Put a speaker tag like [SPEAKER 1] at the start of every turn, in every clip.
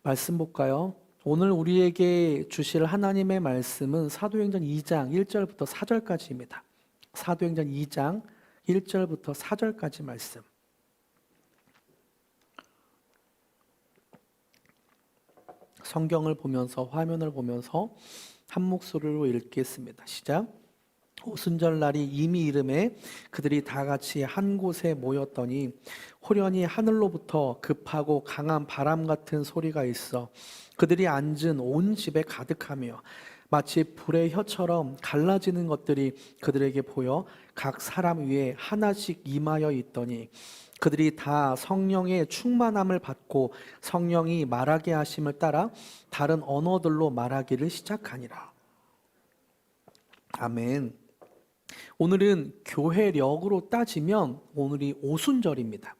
[SPEAKER 1] 말씀 볼까요? 오늘 우리에게 주실 하나님의 말씀은 사도행전 2장 1절부터 4절까지입니다. 사도행전 2장 1절부터 4절까지 말씀. 성경을 보면서 화면을 보면서 한 목소리로 읽겠습니다. 시작. 오순절날이 이미 이름에 그들이 다 같이 한 곳에 모였더니 호련히 하늘로부터 급하고 강한 바람 같은 소리가 있어 그들이 앉은 온 집에 가득하며 마치 불의 혀처럼 갈라지는 것들이 그들에게 보여 각 사람 위에 하나씩 임하여 있더니 그들이 다 성령의 충만함을 받고 성령이 말하게 하심을 따라 다른 언어들로 말하기를 시작하니라. 아멘. 오늘은 교회력으로 따지면 오늘이 오순절입니다.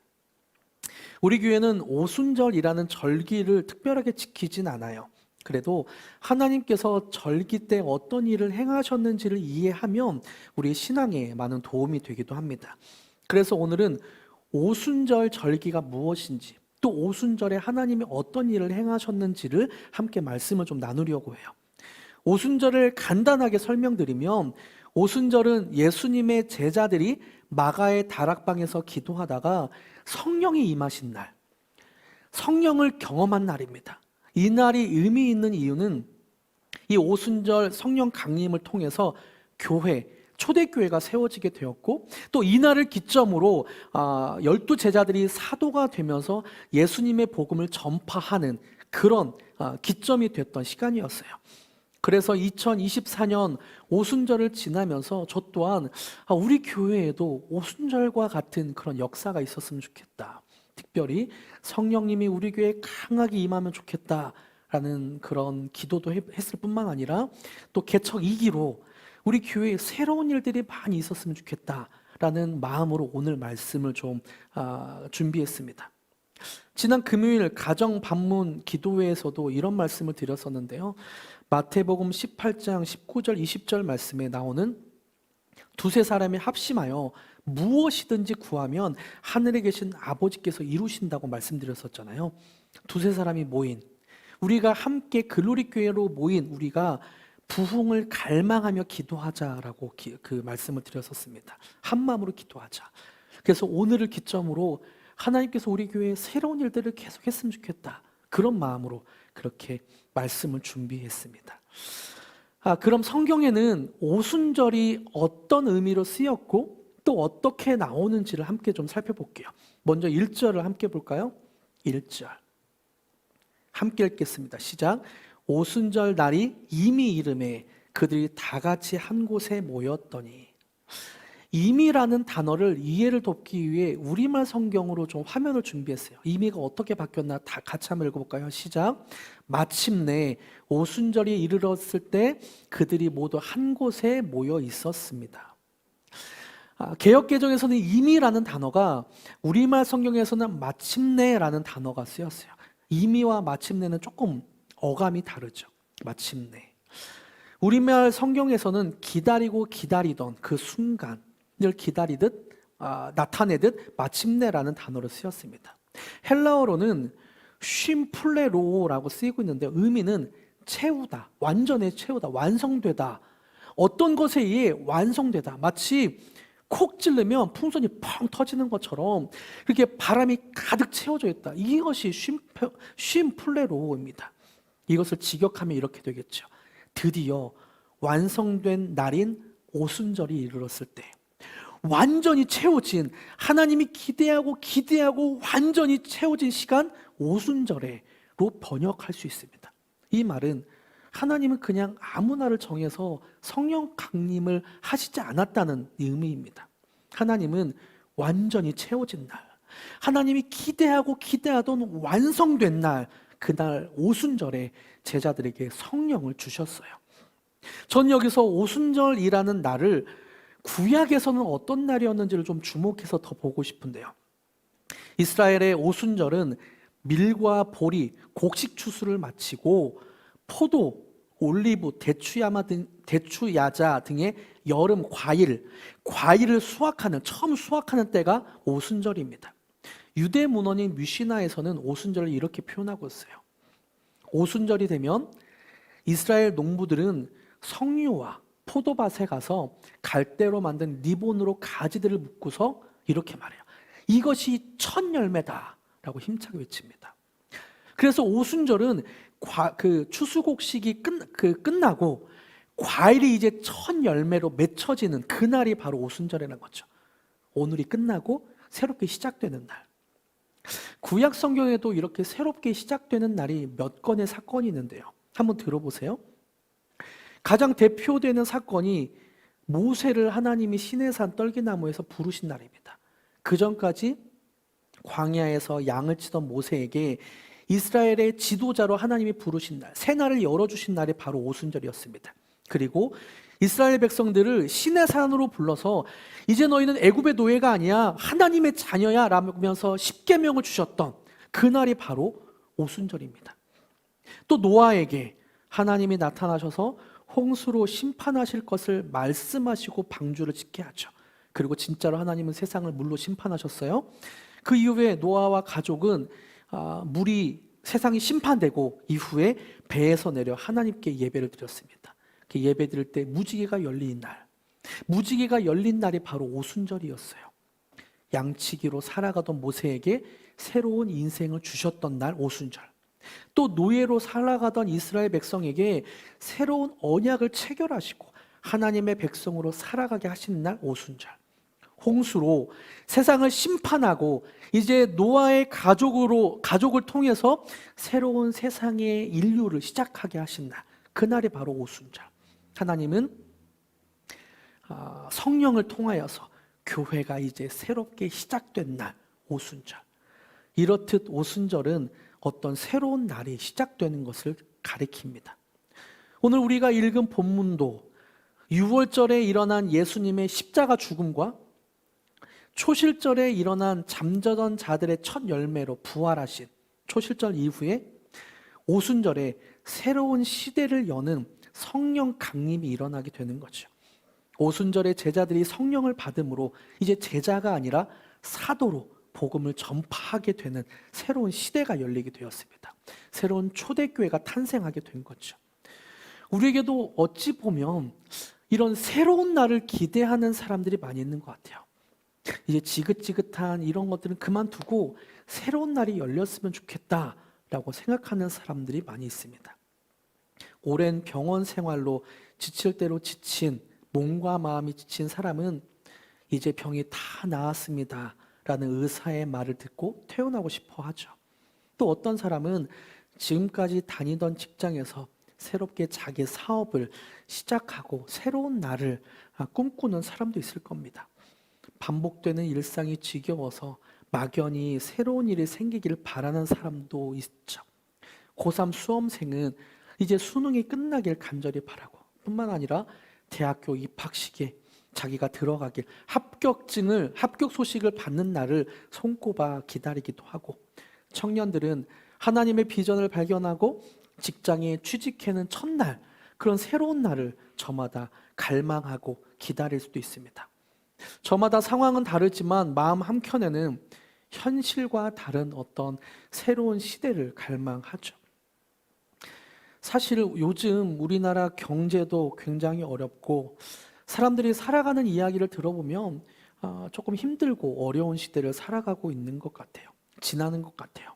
[SPEAKER 1] 우리 교회는 오순절이라는 절기를 특별하게 지키진 않아요. 그래도 하나님께서 절기 때 어떤 일을 행하셨는지를 이해하면 우리 신앙에 많은 도움이 되기도 합니다. 그래서 오늘은 오순절 절기가 무엇인지, 또 오순절에 하나님이 어떤 일을 행하셨는지를 함께 말씀을 좀 나누려고 해요. 오순절을 간단하게 설명드리면, 오순절은 예수님의 제자들이 마가의 다락방에서 기도하다가 성령이 임하신 날, 성령을 경험한 날입니다. 이 날이 의미 있는 이유는 이 오순절 성령 강림을 통해서 교회, 초대교회가 세워지게 되었고, 또 이 날을 기점으로 12 제자들이 사도가 되면서 예수님의 복음을 전파하는 그런 기점이 됐던 시간이었어요. 그래서 2024년 오순절을 지나면서 저 또한 우리 교회에도 오순절과 같은 그런 역사가 있었으면 좋겠다. 특별히 성령님이 우리 교회에 강하게 임하면 좋겠다라는 그런 기도도 했을 뿐만 아니라 또 개척 2기로 우리 교회에 새로운 일들이 많이 있었으면 좋겠다라는 마음으로 오늘 말씀을 좀 준비했습니다. 지난 금요일 가정 방문 기도회에서도 이런 말씀을 드렸었는데요. 마태복음 18장 19절 20절 말씀에 나오는 두세 사람이 합심하여 무엇이든지 구하면 하늘에 계신 아버지께서 이루신다고 말씀드렸었잖아요. 두세 사람이 모인, 우리가 함께 글로리 교회로 모인 우리가 부흥을 갈망하며 기도하자라고 그 말씀을 드렸었습니다. 한 마음으로 기도하자. 그래서 오늘을 기점으로 하나님께서 우리 교회에 새로운 일들을 계속했으면 좋겠다. 그런 마음으로 그렇게 말씀을 준비했습니다. 그럼 성경에는 오순절이 어떤 의미로 쓰였고 또 어떻게 나오는지를 함께 좀 살펴볼게요. 먼저 1절을 함께 볼까요? 1절 함께 읽겠습니다. 시작. 오순절 날이 이미 이름에 그들이 다 같이 한 곳에 모였더니, 이미라는 단어를 이해를 돕기 위해 우리말 성경으로 좀 화면을 준비했어요. 이미가 어떻게 바뀌었나 다 같이 한번 읽어볼까요? 시작. 마침내 오순절이 이르렀을 때 그들이 모두 한 곳에 모여 있었습니다. 개역개정에서는 이미라는 단어가, 우리말 성경에서는 마침내라는 단어가 쓰였어요. 이미와 마침내는 조금 어감이 다르죠. 마침내. 우리말 성경에서는 기다리고 기다리던 그 순간을 기다리듯 나타내듯 마침내라는 단어를 쓰였습니다. 헬라어로는 쉼플레로라고 쓰이고 있는데 의미는 채우다, 완전히 채우다, 완성되다, 어떤 것에 의해 완성되다. 마치 콕 찌르면 풍선이 펑 터지는 것처럼 그렇게 바람이 가득 채워져 있다. 이것이 쉼플레로입니다. 이것을 직역하면 이렇게 되겠죠. 드디어 완성된 날인 오순절이 이르렀을 때, 완전히 채워진, 하나님이 기대하고 완전히 채워진 시간, 오순절에로 번역할 수 있습니다. 이 말은 하나님은 그냥 아무 날을 정해서 성령 강림을 하시지 않았다는 의미입니다. 하나님은 완전히 채워진 날, 하나님이 기대하던 완성된 날, 그날 오순절에 제자들에게 성령을 주셨어요. 전 여기서 오순절이라는 날을 구약에서는 어떤 날이었는지를 좀 주목해서 더 보고 싶은데요. 이스라엘의 오순절은 밀과 보리, 곡식 추수를 마치고 포도, 올리브, 대추야자 등의 여름 과일을 처음 수확하는 때가 오순절입니다. 유대 문헌인 미시나에서는 오순절을 이렇게 표현하고 있어요. 오순절이 되면 이스라엘 농부들은 석류와 포도밭에 가서 갈대로 만든 리본으로 가지들을 묶고서 이렇게 말해요. 이것이 첫 열매다라고 힘차게 외칩니다. 그래서 오순절은 추수곡식이 끝나고 과일이 이제 첫 열매로 맺혀지는 그날이 바로 오순절이라는 거죠. 오늘이 끝나고 새롭게 시작되는 날. 구약 성경에도 이렇게 새롭게 시작되는 날이 몇 건의 사건이 있는데요. 한번 들어보세요. 가장 대표되는 사건이 모세를 하나님이 시내산 떨기나무에서 부르신 날입니다. 그 전까지 광야에서 양을 치던 모세에게 이스라엘의 지도자로 하나님이 부르신 날, 새날을 열어주신 날이 바로 오순절이었습니다. 그리고 이스라엘 백성들을 시내산으로 불러서 이제 너희는 애굽의 노예가 아니야, 하나님의 자녀야 라면서 십계명을 주셨던 그날이 바로 오순절입니다. 또 노아에게 하나님이 나타나셔서 홍수로 심판하실 것을 말씀하시고 방주를 짓게 하죠. 그리고 진짜로 하나님은 세상을 물로 심판하셨어요. 그 이후에 노아와 가족은 물이 세상이 심판되고 이후에 배에서 내려 하나님께 예배를 드렸습니다. 그 예배 드릴 때 무지개가 열린 날, 무지개가 열린 날이 바로 오순절이었어요. 양치기로 살아가던 모세에게 새로운 인생을 주셨던 날 오순절. 또 노예로 살아가던 이스라엘 백성에게 새로운 언약을 체결하시고 하나님의 백성으로 살아가게 하시는 날 오순절. 홍수로 세상을 심판하고 이제 노아의 가족을 통해서 새로운 세상의 인류를 시작하게 하신 날, 그날이 바로 오순절. 하나님은 성령을 통하여서 교회가 이제 새롭게 시작된 날 오순절. 이렇듯 오순절은 어떤 새로운 날이 시작되는 것을 가리킵니다. 오늘 우리가 읽은 본문도 유월절에 일어난 예수님의 십자가 죽음과 초실절에 일어난 잠자던 자들의 첫 열매로 부활하신 초실절 이후에 오순절에 새로운 시대를 여는 성령 강림이 일어나게 되는 거죠. 오순절에 제자들이 성령을 받음으로 이제 제자가 아니라 사도로 복음을 전파하게 되는 새로운 시대가 열리게 되었습니다. 새로운 초대교회가 탄생하게 된 거죠. 우리에게도 어찌 보면 이런 새로운 날을 기대하는 사람들이 많이 있는 것 같아요. 이제 지긋지긋한 이런 것들은 그만두고 새로운 날이 열렸으면 좋겠다라고 생각하는 사람들이 많이 있습니다. 오랜 병원 생활로 지칠 대로 지친 몸과 마음이 지친 사람은 이제 병이 다 나았습니다 라는 의사의 말을 듣고 퇴원하고 싶어 하죠. 또 어떤 사람은 지금까지 다니던 직장에서 새롭게 자기 사업을 시작하고 새로운 날을 꿈꾸는 사람도 있을 겁니다. 반복되는 일상이 지겨워서 막연히 새로운 일이 생기기를 바라는 사람도 있죠. 고3 수험생은 이제 수능이 끝나길 간절히 바라고, 뿐만 아니라 대학교 입학식에 자기가 들어가길, 합격 소식을 받는 날을 손꼽아 기다리기도 하고, 청년들은 하나님의 비전을 발견하고 직장에 취직하는 첫날, 그런 새로운 날을 저마다 갈망하고 기다릴 수도 있습니다. 저마다 상황은 다르지만 마음 한켠에는 현실과 다른 어떤 새로운 시대를 갈망하죠. 사실 요즘 우리나라 경제도 굉장히 어렵고 사람들이 살아가는 이야기를 들어보면 조금 힘들고 어려운 시대를 살아가고 있는 것 같아요. 지나는 것 같아요.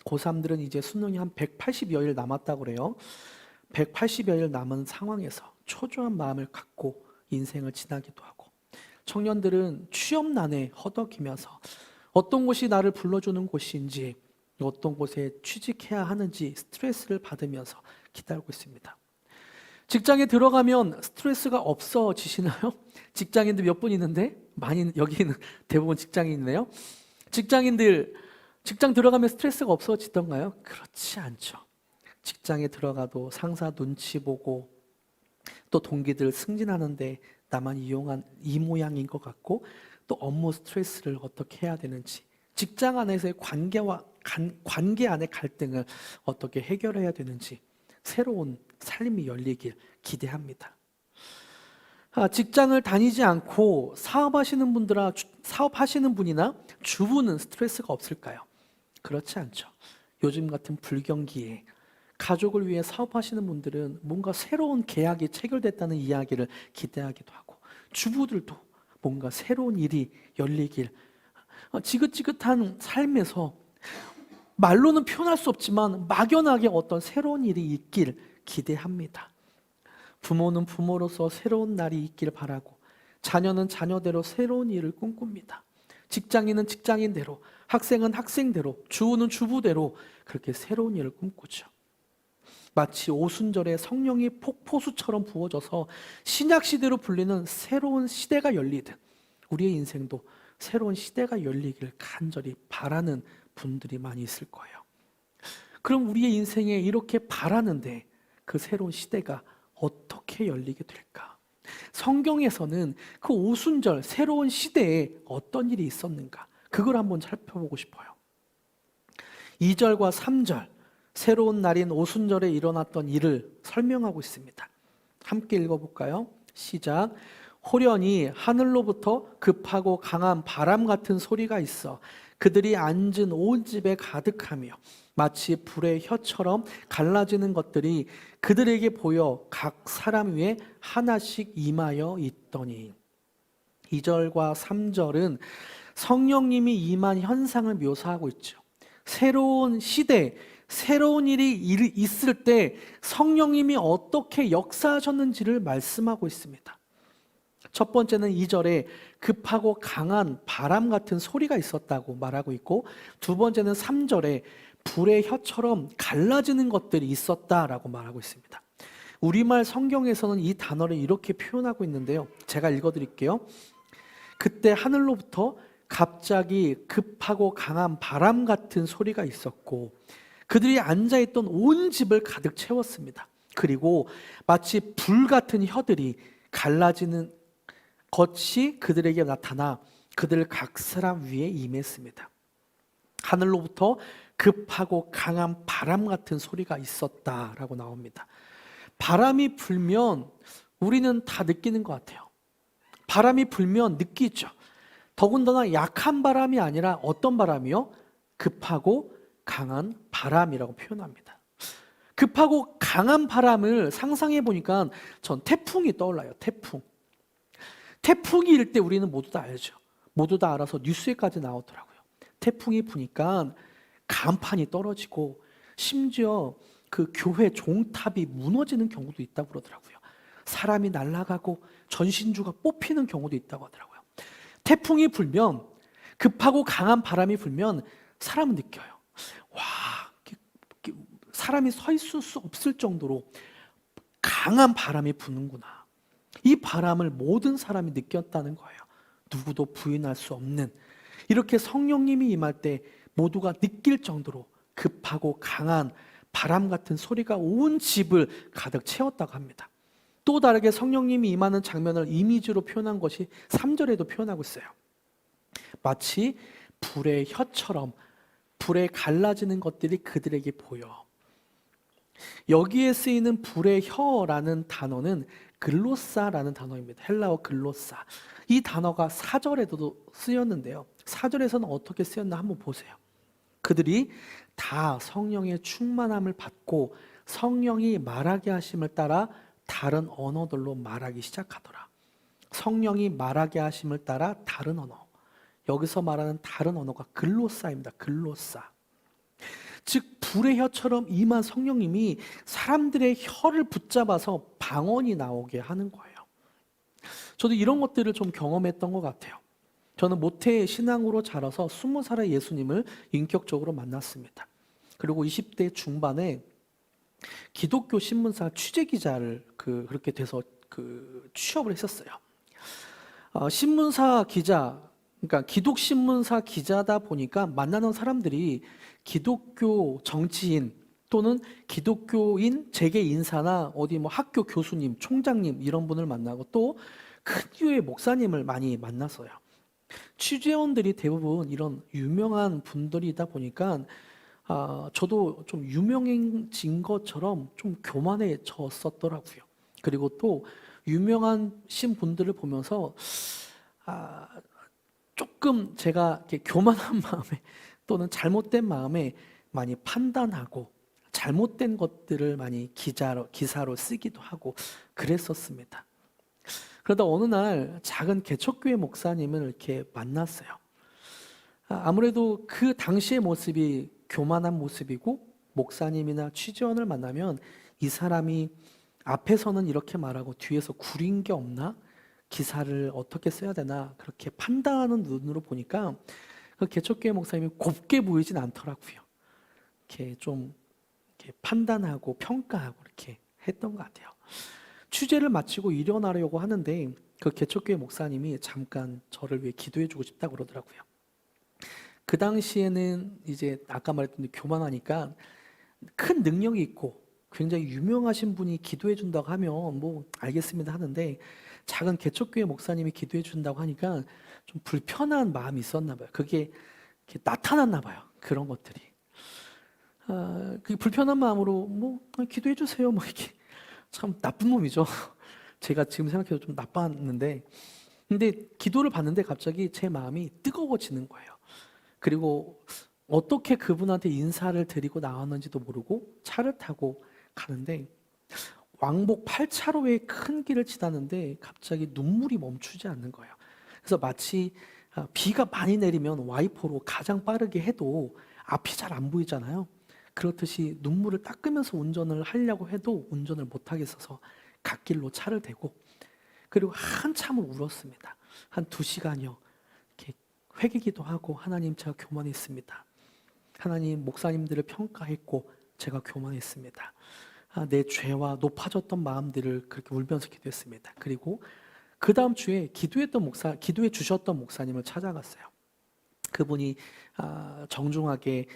[SPEAKER 1] 고3들은 이제 수능이 한 180여일 남았다고 그래요. 180여일 남은 상황에서 초조한 마음을 갖고 인생을 지나기도 하고, 청년들은 취업난에 허덕이면서 어떤 곳이 나를 불러주는 곳인지, 어떤 곳에 취직해야 하는지 스트레스를 받으면서 기다리고 있습니다. 직장에 들어가면 스트레스가 없어지시나요? 직장인들 몇 분 있는데? 많이, 여기는 대부분 직장인이네요. 직장인들, 직장 들어가면 스트레스가 없어지던가요? 그렇지 않죠. 직장에 들어가도 상사 눈치 보고 또 동기들 승진하는데 나만 이 모양인 것 같고, 또 업무 스트레스를 어떻게 해야 되는지, 직장 안에서의 관계 안의 갈등을 어떻게 해결해야 되는지 새로운 삶이 열리길 기대합니다. 직장을 다니지 않고 사업하시는 분이나 주부는 스트레스가 없을까요? 그렇지 않죠. 요즘 같은 불경기에 가족을 위해 사업하시는 분들은 뭔가 새로운 계약이 체결됐다는 이야기를 기대하기도 하고, 주부들도 뭔가 새로운 일이 열리길, 지긋지긋한 삶에서 말로는 표현할 수 없지만 막연하게 어떤 새로운 일이 있길 기대합니다. 부모는 부모로서 새로운 날이 있길 바라고, 자녀는 자녀대로 새로운 일을 꿈꿉니다. 직장인은 직장인대로, 학생은 학생대로, 주부는 주부대로 그렇게 새로운 일을 꿈꾸죠. 마치 오순절에 성령이 폭포수처럼 부어져서 신약시대로 불리는 새로운 시대가 열리듯 우리의 인생도 새로운 시대가 열리길 간절히 바라는 분들이 많이 있을 거예요. 그럼 우리의 인생에 이렇게 바라는데 그 새로운 시대가 어떻게 열리게 될까? 성경에서는 그 오순절 새로운 시대에 어떤 일이 있었는가? 그걸 한번 살펴보고 싶어요. 2절과 3절, 새로운 날인 오순절에 일어났던 일을 설명하고 있습니다. 함께 읽어볼까요? 시작. 호련히 하늘로부터 급하고 강한 바람 같은 소리가 있어 그들이 앉은 온 집에 가득하며 마치 불의 혀처럼 갈라지는 것들이 그들에게 보여 각 사람 위에 하나씩 임하여 있더니. 2절과 3절은 성령님이 임한 현상을 묘사하고 있죠. 새로운 시대, 새로운 일이 있을 때 성령님이 어떻게 역사하셨는지를 말씀하고 있습니다. 첫 번째는 2절에 급하고 강한 바람 같은 소리가 있었다고 말하고 있고, 두 번째는 3절에 불의 혀처럼 갈라지는 것들이 있었다라고 말하고 있습니다. 우리말 성경에서는 이 단어를 이렇게 표현하고 있는데요. 제가 읽어드릴게요. 그때 하늘로부터 갑자기 급하고 강한 바람 같은 소리가 있었고 그들이 앉아있던 온 집을 가득 채웠습니다. 그리고 마치 불 같은 혀들이 갈라지는 것이 그들에게 나타나 그들 각 사람 위에 임했습니다. 하늘로부터 급하고 강한 바람 같은 소리가 있었다라고 나옵니다. 바람이 불면 우리는 다 느끼는 것 같아요. 바람이 불면 느끼죠. 더군다나 약한 바람이 아니라 어떤 바람이요? 급하고 강한 바람이라고 표현합니다. 급하고 강한 바람을 상상해 보니까 전 태풍이 떠올라요. 태풍이 일 때 우리는 모두 다 알죠. 모두 다 알아서 뉴스에까지 나오더라고요. 태풍이 부니까 간판이 떨어지고 심지어 그 교회 종탑이 무너지는 경우도 있다고 그러더라고요. 사람이 날아가고 전신주가 뽑히는 경우도 있다고 하더라고요. 태풍이 불면, 급하고 강한 바람이 불면 사람은 느껴요. 와, 사람이 서 있을 수 없을 정도로 강한 바람이 부는구나. 이 바람을 모든 사람이 느꼈다는 거예요. 누구도 부인할 수 없는. 이렇게 성령님이 임할 때 모두가 느낄 정도로 급하고 강한 바람 같은 소리가 온 집을 가득 채웠다고 합니다. 또 다르게 성령님이 임하는 장면을 이미지로 표현한 것이 3절에도 표현하고 있어요. 마치 불의 혀처럼 불에 갈라지는 것들이 그들에게 보여. 여기에 쓰이는 불의 혀라는 단어는 글로사라는 단어입니다. 헬라어 글로사. 이 단어가 4절에도 쓰였는데요. 4절에서는 어떻게 쓰였나 한번 보세요. 그들이 다 성령의 충만함을 받고 성령이 말하게 하심을 따라 다른 언어들로 말하기 시작하더라. 성령이 말하게 하심을 따라 다른 언어. 여기서 말하는 다른 언어가 글로사입니다. 글로사. 즉 불의 혀처럼 임한 성령님이 사람들의 혀를 붙잡아서 방언이 나오게 하는 거예요. 저도 이런 것들을 좀 경험했던 것 같아요. 저는 모태 신앙으로 자라서 20살에 예수님을 인격적으로 만났습니다. 그리고 20대 중반에 기독교 신문사 취재기자를 그렇게 돼서 취업을 했었어요. 신문사 기자, 그러니까 기독신문사 기자다 보니까 만나는 사람들이 기독교 정치인 또는 기독교인 재계 인사나 어디 뭐 학교 교수님, 총장님 이런 분을 만나고 또 큰 교회 목사님을 많이 만났어요. 취재원들이 대부분 이런 유명한 분들이다 보니까 저도 좀 유명해진 것처럼 좀 교만해졌었더라고요. 그리고 또 유명하신 분들을 보면서 조금 제가 이렇게 교만한 마음에 또는 잘못된 마음에 많이 판단하고 잘못된 것들을 많이 기사로 쓰기도 하고 그랬었습니다. 그러다 어느 날 작은 개척교회 목사님을 이렇게 만났어요. 아무래도 그 당시의 모습이 교만한 모습이고, 목사님이나 취재원을 만나면 이 사람이 앞에서는 이렇게 말하고 뒤에서 구린 게 없나? 기사를 어떻게 써야 되나? 그렇게 판단하는 눈으로 보니까 그 개척교회 목사님이 곱게 보이진 않더라고요. 이렇게 좀 이렇게 판단하고 평가하고 이렇게 했던 것 같아요. 취재를 마치고 일어나려고 하는데 그 개척교회 목사님이 잠깐 저를 위해 기도해주고 싶다고 그러더라고요. 그 당시에는 이제 아까 말했던 교만하니까 큰 능력이 있고 굉장히 유명하신 분이 기도해 준다고 하면 뭐 알겠습니다 하는데, 작은 개척교회 목사님이 기도해 준다고 하니까 좀 불편한 마음이 있었나 봐요. 그게 이렇게 나타났나 봐요. 그런 것들이. 그 불편한 마음으로 뭐 기도해 주세요. 뭐 이렇게 참 나쁜 놈이죠. 제가 지금 생각해도 좀 나빴는데, 근데 기도를 받는데 갑자기 제 마음이 뜨거워지는 거예요. 그리고 어떻게 그분한테 인사를 드리고 나왔는지도 모르고 차를 타고 가는데, 왕복 8차로의 큰 길을 지나는데 갑자기 눈물이 멈추지 않는 거예요. 그래서 마치 비가 많이 내리면 와이퍼로 가장 빠르게 해도 앞이 잘 안 보이잖아요. 그렇듯이 눈물을 닦으면서 운전을 하려고 해도 운전을 못 하겠어서 갓길로 차를 대고, 그리고 한참을 울었습니다. 한 2시간여 이렇게 회개기도 하고, 하나님 제가 교만했습니다. 하나님 목사님들을 평가했고 제가 교만했습니다. 내 죄와 높아졌던 마음들을 그렇게 울면서 기도했습니다. 그리고 그 다음 주에 기도해 주셨던 목사님을 찾아갔어요. 그분이 정중하게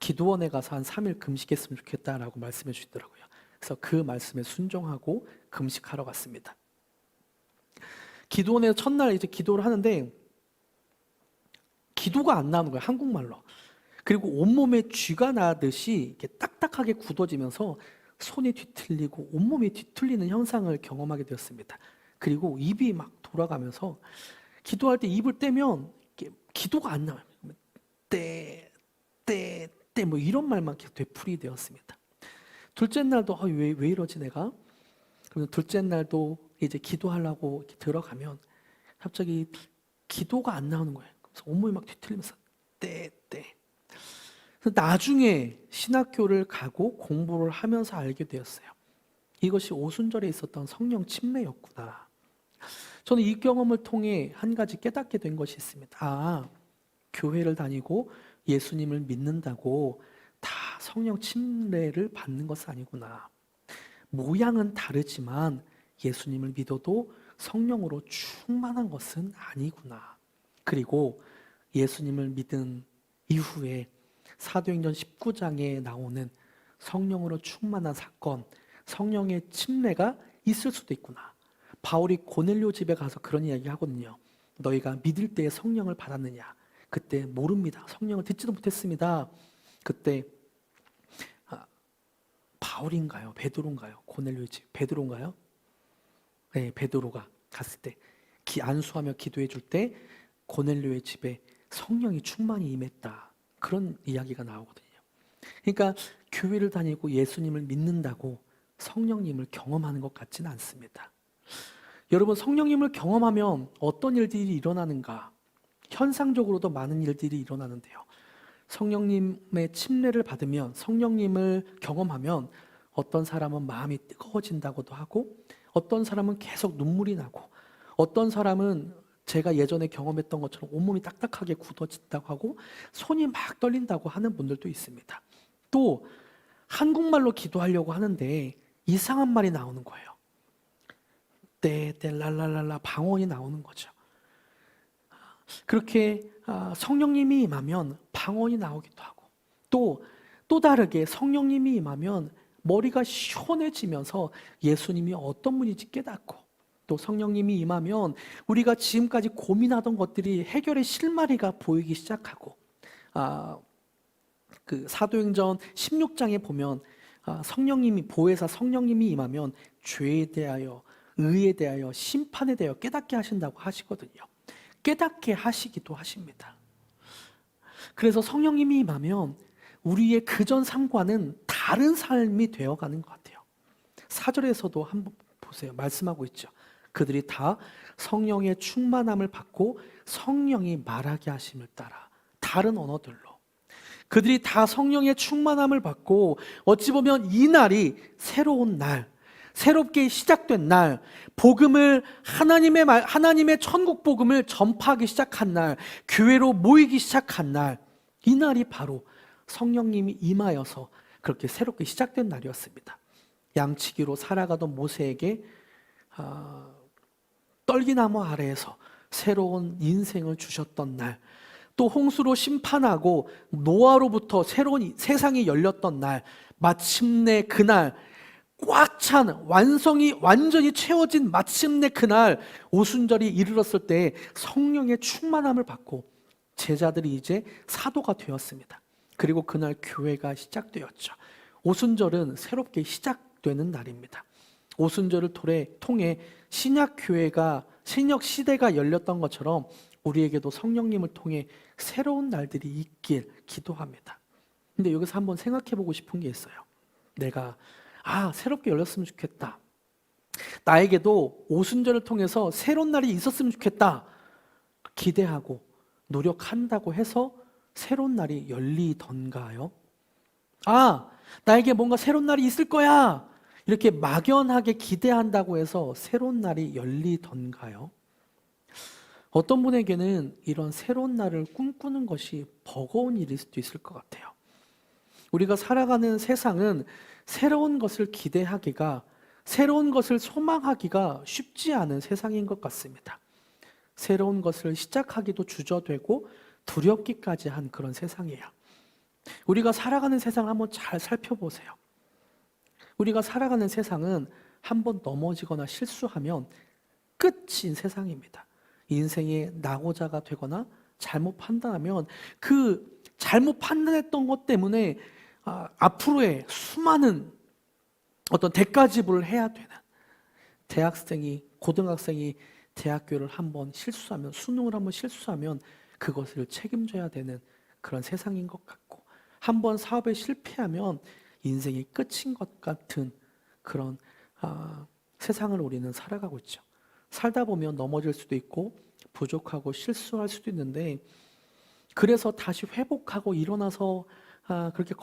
[SPEAKER 1] 기도원에 가서 한 3일 금식했으면 좋겠다라고 말씀해 주시더라고요. 그래서 그 말씀에 순종하고 금식하러 갔습니다. 기도원에서 첫날 이제 기도를 하는데 기도가 안 나오는 거예요, 한국말로. 그리고 온몸에 쥐가 나듯이 이렇게 딱딱하게 굳어지면서 손이 뒤틀리고 온몸이 뒤틀리는 현상을 경험하게 되었습니다. 그리고 입이 막 돌아가면서 기도할 때 입을 떼면 기도가 안 나와요. 떼 뭐 이런 말만 계속 되풀이 되었습니다. 둘째 날도 왜 이러지 내가? 그러면 둘째 날도 이제 기도하려고 이렇게 들어가면 갑자기 기도가 안 나오는 거예요. 그래서 온몸이 막 뒤틀리면서 떼. 나중에 신학교를 가고 공부를 하면서 알게 되었어요. 이것이 오순절에 있었던 성령 침례였구나. 저는 이 경험을 통해 한 가지 깨닫게 된 것이 있습니다. 교회를 다니고 예수님을 믿는다고 다 성령 침례를 받는 것은 아니구나. 모양은 다르지만 예수님을 믿어도 성령으로 충만한 것은 아니구나. 그리고 예수님을 믿은 이후에 사도행전 19장에 나오는 성령으로 충만한 사건, 성령의 침례가 있을 수도 있구나. 바울이 고넬료 집에 가서 그런 이야기 하거든요. 너희가 믿을 때에 성령을 받았느냐? 그때 모릅니다. 성령을 듣지도 못했습니다. 그때 바울인가요? 베드로인가요? 고넬료의 집 베드로인가요? 네, 베드로가 갔을 때 안수하며 기도해 줄 때 고넬료의 집에 성령이 충만히 임했다. 그런 이야기가 나오거든요. 그러니까 교회를 다니고 예수님을 믿는다고 성령님을 경험하는 것 같지는 않습니다. 여러분, 성령님을 경험하면 어떤 일들이 일어나는가? 현상적으로도 많은 일들이 일어나는데요. 성령님의 침례를 받으면, 성령님을 경험하면 어떤 사람은 마음이 뜨거워진다고도 하고, 어떤 사람은 계속 눈물이 나고, 어떤 사람은 제가 예전에 경험했던 것처럼 온몸이 딱딱하게 굳어진다고 하고 손이 막 떨린다고 하는 분들도 있습니다. 또 한국말로 기도하려고 하는데 이상한 말이 나오는 거예요. 랄랄랄라 방언이 나오는 거죠. 그렇게 성령님이 임하면 방언이 나오기도 하고, 또 다르게 성령님이 임하면 머리가 시원해지면서 예수님이 어떤 분인지 깨닫고, 또 성령님이 임하면 우리가 지금까지 고민하던 것들이 해결의 실마리가 보이기 시작하고, 그 사도행전 16장에 보면 성령님이 보혜사 성령님이 임하면 죄에 대하여, 의에 대하여, 심판에 대하여 깨닫게 하신다고 하시거든요. 깨닫게 하시기도 하십니다. 그래서 성령님이 임하면 우리의 그전 삶과는 다 다른 삶이 되어가는 것 같아요. 4절에서도 한번 보세요. 말씀하고 있죠. 그들이 다 성령의 충만함을 받고 성령이 말하게 하심을 따라, 다른 언어들로 그들이 다 성령의 충만함을 받고, 어찌 보면 이 날이 새로운 날, 새롭게 시작된 날, 복음을 하나님의 천국 복음을 전파하기 시작한 날, 교회로 모이기 시작한 날, 이 날이 바로 성령님이 임하여서 그렇게 새롭게 시작된 날이었습니다. 양치기로 살아가던 모세에게 떨기나무 아래에서 새로운 인생을 주셨던 날, 또 홍수로 심판하고 노아로부터 새로운 세상이 열렸던 날, 마침내 그날 꽉 찬 완전히 채워진 마침내 그날 오순절이 이르렀을 때 성령의 충만함을 받고 제자들이 이제 사도가 되었습니다. 그리고 그날 교회가 시작되었죠. 오순절은 새롭게 시작되는 날입니다. 오순절을 통해 신약 시대가 열렸던 것처럼 우리에게도 성령님을 통해 새로운 날들이 있길 기도합니다. 근데 여기서 한번 생각해 보고 싶은 게 있어요. 내가 새롭게 열렸으면 좋겠다. 나에게도 오순절을 통해서 새로운 날이 있었으면 좋겠다. 기대하고 노력한다고 해서 새로운 날이 열리던가요? 나에게 뭔가 새로운 날이 있을 거야. 이렇게 막연하게 기대한다고 해서 새로운 날이 열리던가요? 어떤 분에게는 이런 새로운 날을 꿈꾸는 것이 버거운 일일 수도 있을 것 같아요. 우리가 살아가는 세상은 새로운 것을 기대하기가, 새로운 것을 소망하기가 쉽지 않은 세상인 것 같습니다. 새로운 것을 시작하기도 주저되고 두렵기까지 한 그런 세상이에요. 우리가 살아가는 세상을 한번 잘 살펴보세요. 우리가 살아가는 세상은 한번 넘어지거나 실수하면 끝인 세상입니다. 인생의 낙오자가 되거나 잘못 판단하면 그 잘못 판단했던 것 때문에 앞으로의 수많은 어떤 대가 지불을 해야 되는, 고등학생이 대학교를 한번 실수하면, 수능을 한번 실수하면 그것을 책임져야 되는 그런 세상인 것 같고, 한번 사업에 실패하면 인생이 끝인 것 같은 그런 세상을 우리는 살아가고 있죠. 살다 보면 넘어질 수도 있고 부족하고 실수할 수도 있는데, 그래서 다시 회복하고 일어나서 그렇게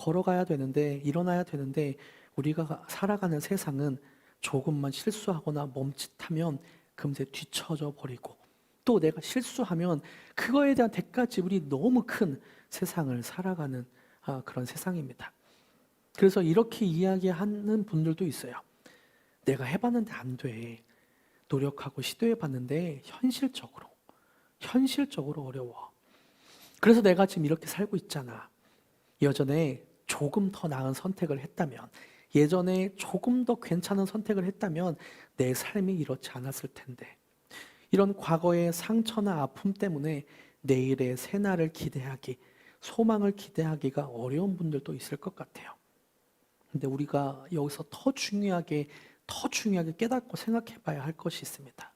[SPEAKER 1] 일어나야 되는데 우리가 살아가는 세상은 조금만 실수하거나 멈칫하면 금세 뒤처져 버리고, 또 내가 실수하면 그거에 대한 대가 지불이 너무 큰 세상을 살아가는 그런 세상입니다. 그래서 이렇게 이야기하는 분들도 있어요. 내가 해봤는데 안 돼. 노력하고 시도해봤는데 현실적으로 어려워. 그래서 내가 지금 이렇게 살고 있잖아. 예전에 조금 더 나은 선택을 했다면, 예전에 조금 더 괜찮은 선택을 했다면 내 삶이 이렇지 않았을 텐데. 이런 과거의 상처나 아픔 때문에 내일의 새날을 소망을 기대하기가 어려운 분들도 있을 것 같아요. 근데 우리가 여기서 더 중요하게 깨닫고 생각해 봐야 할 것이 있습니다.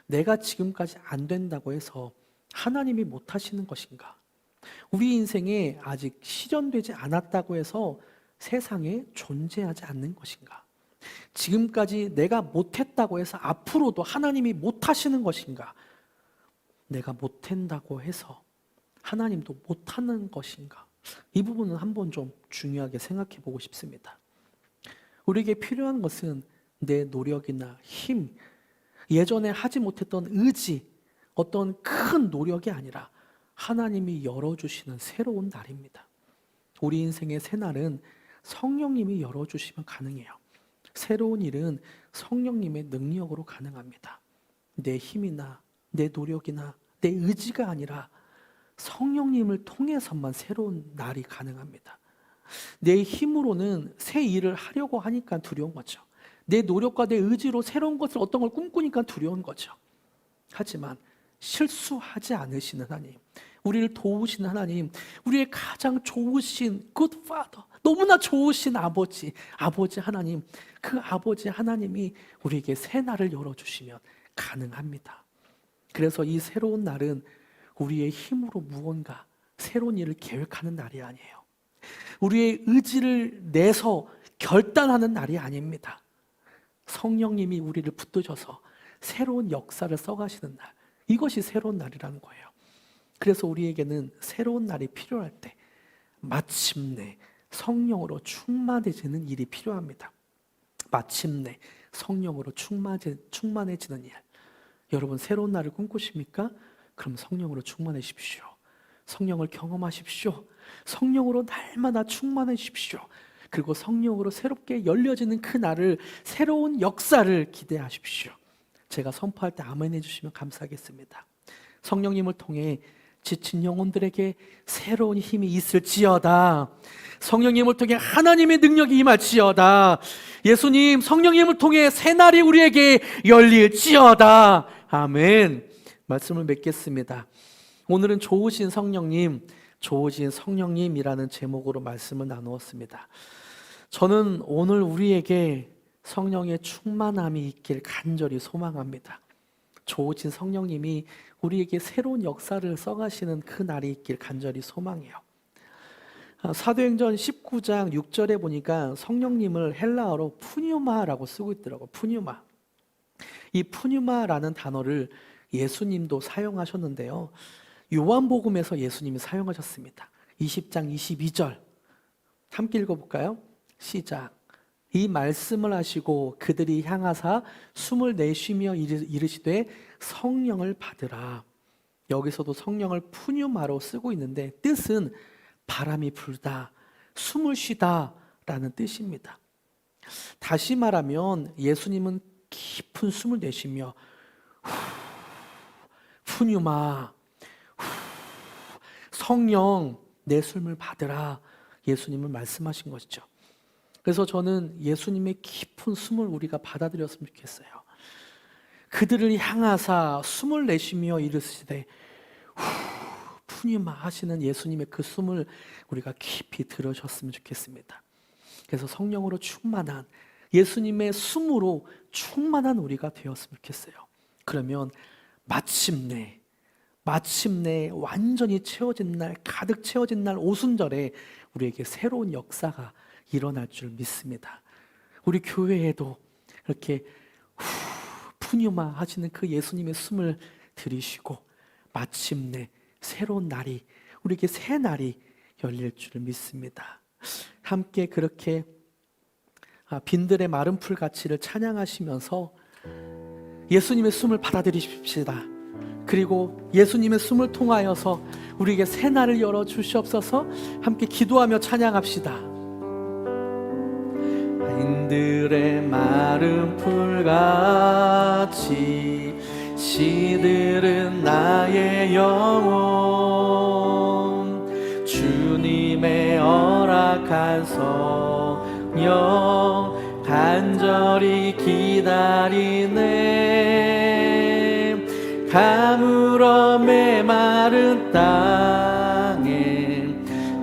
[SPEAKER 1] 내가 지금까지 안 된다고 해서 하나님이 못 하시는 것인가? 우리 인생에 아직 실현되지 않았다고 해서 세상에 존재하지 않는 것인가? 지금까지 내가 못했다고 해서 앞으로도 하나님이 못 하시는 것인가? 내가 못한다고 해서 하나님도 못하는 것인가? 이 부분은 한번 좀 중요하게 생각해 보고 싶습니다. 우리에게 필요한 것은 내 노력이나 힘, 예전에 하지 못했던 의지, 어떤 큰 노력이 아니라 하나님이 열어주시는 새로운 날입니다. 우리 인생의 새날은 성령님이 열어주시면 가능해요. 새로운 일은 성령님의 능력으로 가능합니다. 내 힘이나 내 노력이나 내 의지가 아니라 성령님을 통해서만 새로운 날이 가능합니다. 내 힘으로는 새 일을 하려고 하니까 두려운 거죠. 내 노력과 내 의지로 새로운 것을, 어떤 걸 꿈꾸니까 두려운 거죠. 하지만 실수하지 않으시는 하나님, 우리를 도우시는 하나님, 우리의 가장 좋으신 good father, 너무나 좋으신 아버지 하나님, 그 아버지 하나님이 우리에게 새 날을 열어주시면 가능합니다. 그래서 이 새로운 날은 우리의 힘으로 무언가 새로운 일을 계획하는 날이 아니에요. 우리의 의지를 내서 결단하는 날이 아닙니다. 성령님이 우리를 붙드셔서 새로운 역사를 써가시는 날, 이것이 새로운 날이라는 거예요. 그래서 우리에게는 새로운 날이 필요할 때 마침내 성령으로 충만해지는 일이 필요합니다. 마침내 성령으로 충만해지는 일. 여러분, 새로운 날을 꿈꾸십니까? 그럼 성령으로 충만해지십시오. 성령을 경험하십시오. 성령으로 날마다 충만해지십시오. 그리고 성령으로 새롭게 열려지는 그 날을, 새로운 역사를 기대하십시오. 제가 선포할 때 아멘 해주시면 감사하겠습니다. 성령님을 통해 지친 영혼들에게 새로운 힘이 있을지어다. 성령님을 통해 하나님의 능력이 임할지어다. 예수님, 성령님을 통해 새날이 우리에게 열릴지어다. 아멘. 말씀을 맺겠습니다. 오늘은 좋으신 성령님이라는 제목으로 말씀을 나누었습니다. 저는 오늘 우리에게 성령의 충만함이 있길 간절히 소망합니다. 좋으신 성령님이 우리에게 새로운 역사를 써가시는 그 날이 있길 간절히 소망해요. 사도행전 19장 6절에 보니까 성령님을 헬라어로 푸뉴마라고 쓰고 있더라고요. 푸뉴마. 이 푸뉴마라는 단어를 예수님도 사용하셨는데요. 요한복음에서 예수님이 사용하셨습니다. 20장 22절 함께 읽어볼까요? 시작. 이 말씀을 하시고 그들이 향하사 숨을 내쉬며 이르시되 성령을 받으라. 여기서도 성령을 푸뉴마로 쓰고 있는데 뜻은 바람이 불다, 숨을 쉬다 라는 뜻입니다. 다시 말하면 예수님은 깊은 숨을 내쉬며 푸뉴마, 성령 내 숨을 받으라, 예수님은 말씀하신 것이죠. 그래서 저는 예수님의 깊은 숨을 우리가 받아들였으면 좋겠어요. 그들을 향하사 숨을 내쉬며 이르시되 푸뉴마 하시는 예수님의 그 숨을 우리가 깊이 들으셨으면 좋겠습니다. 그래서 성령으로 충만한, 예수님의 숨으로 충만한 우리가 되었으면 좋겠어요. 그러면 마침내 완전히 채워진 날, 가득 채워진 날 오순절에 우리에게 새로운 역사가 일어날 줄 믿습니다. 우리 교회에도 이렇게 푸뉴마 하시는 그 예수님의 숨을 들이쉬고 마침내 새로운 날이, 우리에게 새 날이 열릴 줄 믿습니다. 함께 그렇게 빈들의 마른 풀 가치를 찬양하시면서 예수님의 숨을 받아들이십시다. 그리고 예수님의 숨을 통하여서 우리에게 새 날을 열어주시옵소서. 함께 기도하며 찬양합시다. 빈들의 마른 풀같이 시들은 나의 영혼, 주님의 허락한 성령 간절히 기다리네. 가물어 메마른 땅에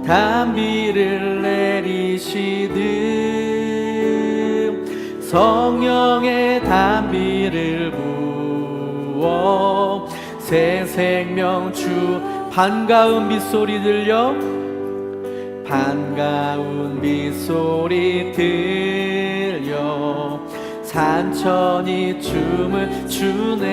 [SPEAKER 1] 단비를 내리시듯 성령의 단비를 부어 새 생명 주. 반가운 빗소리 들려, 반가운 빗소리 들려 산천이 춤을 추네.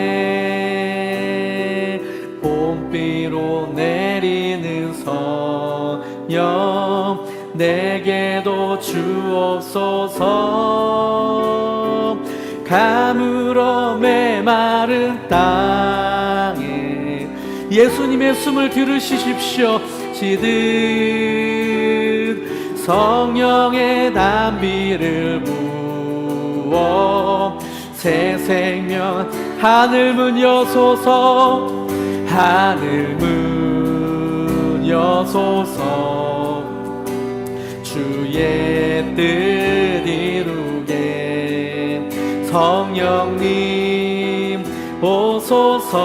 [SPEAKER 1] 봄비로 내리는 성령 내게도 주옵소서. 가물어 메마른 땅에 예수님의 숨을 들으시십시오. 시듯 성령의 단비를 부어 새 생명. 하늘 문 여소서, 하늘 문 여소서. 주의 뜻 이루게 성령님 오소서.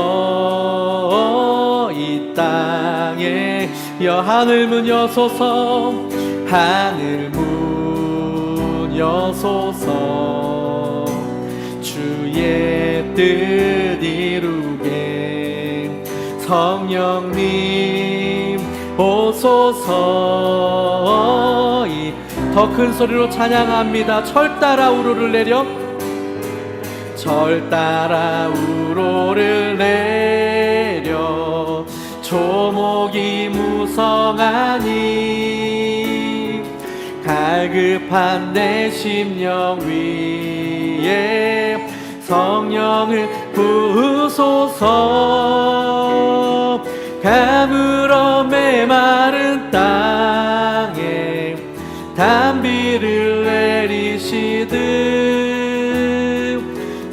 [SPEAKER 1] 이 땅에 하늘 문 여소서, 하늘 문 여소서. 주의 뜻 이루게 성령님 오소서. 더 큰 소리로 찬양합니다. 철 따라 우로를 내려, 절 따라 우로를 내려 조목이 무성하니 갈급한 내 심령 위에 성령을 부으소서. 가물어 메마른 땅에 단비를 내리시듯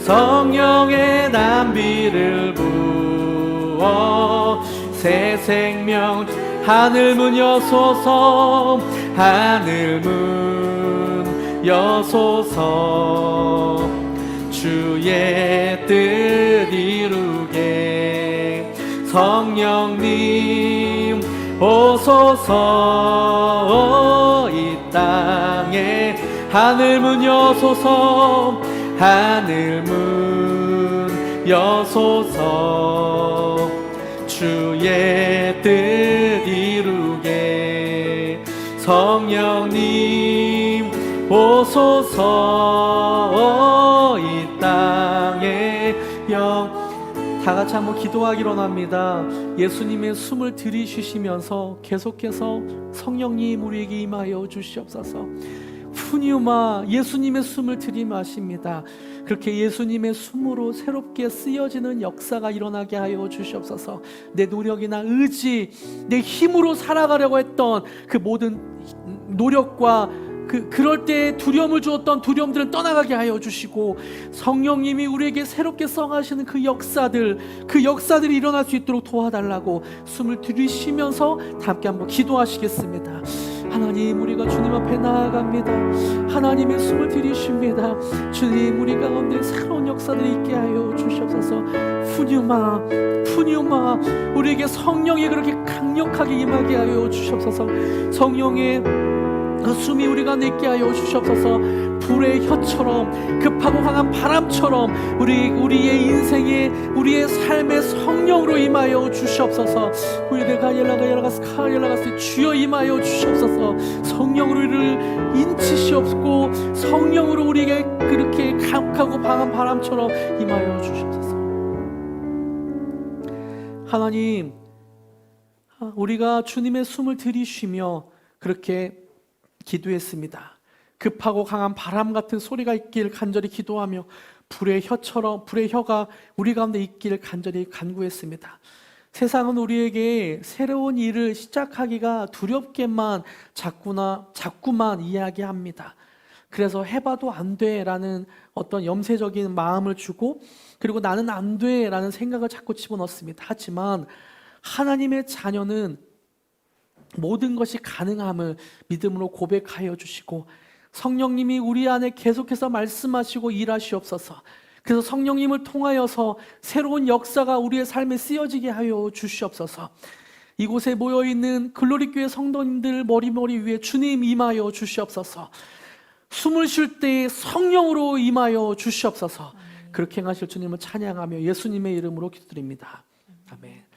[SPEAKER 1] 성령의 단비를 부어 새 생명. 하늘 문 여소서, 하늘 문 여소서. 주의 뜻 이루게 성령님 오소서. 이 땅에 하늘 문 여소서, 하늘 문 여소서. 주의 뜻 이루게 성령님 오소서. 이 땅에 다 같이 한번 기도하기로 합니다. 예수님의 숨을 들이쉬시면서 계속해서 성령님 우리에게 임하여 주시옵소서. 푸뉴마, 예수님의 숨을 들이마십니다. 그렇게 예수님의 숨으로 새롭게 쓰여지는 역사가 일어나게 하여 주시옵소서. 내 노력이나 의지, 내 힘으로 살아가려고 했던 그 모든 노력과 그럴 때 두려움을 주었던 두려움들은 떠나가게 하여 주시고, 성령님이 우리에게 새롭게 써가시는 그 역사들이 일어날 수 있도록 도와달라고 숨을 들이쉬면서 함께 한번 기도하시겠습니다. 하나님, 우리가 주님 앞에 나아갑니다. 하나님의 숨을 들이쉽니다. 주님, 우리 가운데 새로운 역사들이 있게 하여 주시옵소서. 푸뉴마, 우리에게 성령이 그렇게 강력하게 임하게 하여 주시옵소서. 성령의 그 숨이 우리 가운데 있게 하여 주시옵소서. 불의 혀처럼, 급하고 강한 바람처럼 우리의 인생에, 우리의 삶의 성령으로 임하여 주시옵소서. 우리가 열라가스 주여 임하여 주시옵소서. 성령으로 우리를 인치시옵고 성령으로 우리에게 그렇게 강하고 강한 바람처럼 임하여 주시옵소서. 하나님, 우리가 주님의 숨을 들이쉬며 그렇게 기도했습니다. 급하고 강한 바람 같은 소리가 있길 간절히 기도하며 불의 혀가 우리 가운데 있기를 간절히 간구했습니다. 세상은 우리에게 새로운 일을 시작하기가 두렵게만 자꾸만 이야기합니다. 그래서 해봐도 안 돼라는 어떤 염세적인 마음을 주고, 그리고 나는 안 돼라는 생각을 자꾸 집어넣습니다. 하지만 하나님의 자녀는 모든 것이 가능함을 믿음으로 고백하여 주시고, 성령님이 우리 안에 계속해서 말씀하시고 일하시옵소서. 그래서 성령님을 통하여서 새로운 역사가 우리의 삶에 쓰여지게 하여 주시옵소서. 이곳에 모여있는 글로리교회 성도님들 머리 위에 주님 임하여 주시옵소서. 숨을 쉴 때 성령으로 임하여 주시옵소서. 그렇게 행하실 주님을 찬양하며 예수님의 이름으로 기도드립니다. 아멘.